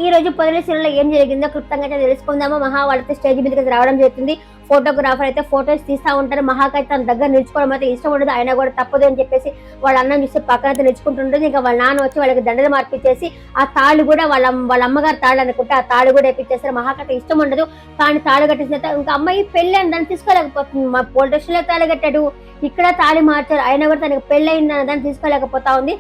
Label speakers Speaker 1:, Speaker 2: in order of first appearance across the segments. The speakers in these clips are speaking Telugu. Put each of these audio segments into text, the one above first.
Speaker 1: ఈ రోజు పొదల సీరియల్లో ఏం జరిగిందో క్లుప్తంగా అయితే తెలుసుకుందాము. మహా వాళ్ళతో స్టేజ్ మీదకి రావడం జరుగుతుంది. ఫోటోగ్రాఫర్ అయితే ఫొటోస్ తీస్తా ఉంటారు. మహాకైతే తన దగ్గర నిలుచుకోవడం అయితే ఇష్టం ఉండదు. అయినా కూడా తప్పదు అని చెప్పేసి వాళ్ళ అన్నం చూస్తే పక్కన అయితే నిలుచుకుంటుంటుంది. ఇంకా వాళ్ళ నాన్న వచ్చి వాళ్ళకి దండలు మార్పిచ్చేసి ఆ తాళ్ళు కూడా వాళ్ళ అమ్మగారు తాళ్ళు అనుకుంటే ఆ తాళ్ళు కూడా వేపించేస్తారు. మహాకైతే ఇష్టం ఉండదు. కానీ తాళు కట్టేసిన తర్వాత ఇంకా అమ్మాయి పెళ్లి అని దాన్ని తీసుకోలేకపోతుంది. మా పోలీస్ స్టేషన్ లో తాళి కట్టాడు, ఇక్కడ తాళి మార్చారు, అయినా కూడా తనకి పెళ్లి అయిందని దాన్ని తీసుకోలేకపోతా ఉంది.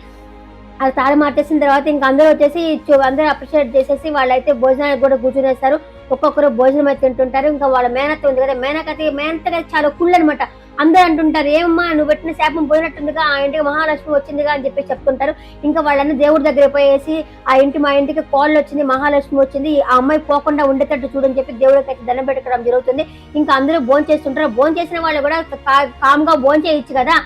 Speaker 1: అది తాళి మార్చేసిన తర్వాత ఇంకా అందరూ వచ్చేసి అందరూ అప్రిషియేట్ చేసేసి వాళ్ళైతే భోజనానికి కూడా కూర్చునేస్తారు. ఒక్కొక్కరు భోజనం అయితే తింటుంటారు. ఇంకా వాళ్ళ మేనత్త ఉంది కదా, మేనత్త చాలా కుళ్ళు అనమాట. అందరూ అంటుంటారు, ఏమమ్మా నువ్వు పెట్టిన శాపం పోయినట్టుందిగా, ఆ ఇంటికి మహాలక్ష్మి వచ్చిందిగా అని చెప్పి చెప్తుంటారు. ఇంకా వాళ్ళని దేవుడి దగ్గర పోయేసి మా ఇంటికి కోళ్ళు వచ్చింది, మహాలక్ష్మి వచ్చింది, ఆ అమ్మాయి పోకుండా ఉండేటట్టు చూడని చెప్పి దేవుడికి అయితే దండం పెట్టుకోవడం జరుగుతుంది. ఇంకా అందరూ భోజనం చేస్తుంటారు. భోజనం చేసిన వాళ్ళు కూడా కామ్గా భోజనం చేయొచ్చు కదా,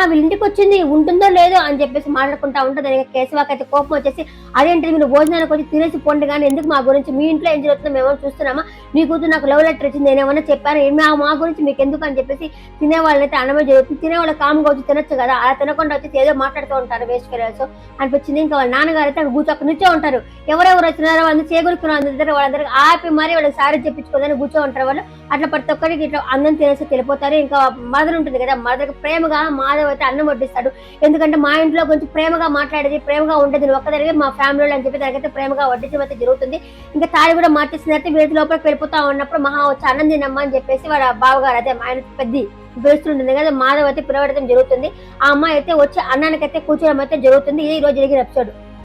Speaker 1: వీళ్ళ ఇంటికి వచ్చింది ఉంటుందో లేదో అని చెప్పేసి మాట్లాడుకుంటా ఉంటుంది. కేశవాకి అయితే కోపం వచ్చేసి, అదేంటి మీరు భోజనానికి వచ్చి తినేసి పోండి కానీ ఎందుకు మా గురించి, మీ ఇంట్లో ఏం జరుగుతుందో మేము చూస్తున్నామా, మీ కూతురు నాకు లవ్ లెటర్ ఇచ్చింది నేనేమన్నా చెప్పాను, మా గురించి మీకు ఎందుకు అని చెప్పేసి తినే వాళ్ళైతే అనమే జరుగుతుంది. తినే వాళ్ళ కామ్గా వచ్చి తినొచ్చు కదా, అలా తినకుండా వచ్చి ఏదో మాట్లాడుతూ ఉంటారు వేస్ట్ ఫెలోస్ అనిపించింది. ఇంకా వాళ్ళ నాన్నగారు అయితే కూర్చొని నుంచో ఉంటారు. ఎవరెవరు వచ్చినారో వాళ్ళు చేకూరుకున్నారు వాళ్ళందరికీ ఆపి మరి వాళ్ళకి సారీ చెప్పించుకోదని కూర్చో ఉంటారు. వాళ్ళు అట్లా ప్రతి ఒక్కరికి ఇట్లా అన్నం తినేసి వెళ్ళిపోతారు. ఇంకా మదర్ ఉంటుంది కదా, మదర్కి ప్రేమగా మాధవ్ అయితే అన్నం వడ్డిస్తాడు. ఎందుకంటే మా ఇంట్లో కొంచెం ప్రేమగా మాట్లాడేది, ప్రేమగా ఉండేది నువ్వు ఒక్కదానివే మా ఫ్యామిలీలో అని చెప్పి దానికైతే ప్రేమగా వడ్డించడం అయితే జరుగుతుంది. ఇంకా తాళి కూడా మార్చేసినట్టు వీటి లోపలికి వెళ్ళిపోతా ఉన్నప్పుడు మహా వచ్చి అన్నం తినమ్మా అని చెప్పేసి వాళ్ళ బావగారు అదే ఆయన పెద్ద పిలుస్తుంటుంది కదా, మాధవ్ అయితే పిలవడం జరుగుతుంది. ఆ అమ్మాయి అయితే వచ్చి అన్నానికైతే కూర్చోవడం అయితే జరుగుతుంది. ఇది ఈ రోజు జరిగిన ఎపిసోడ్.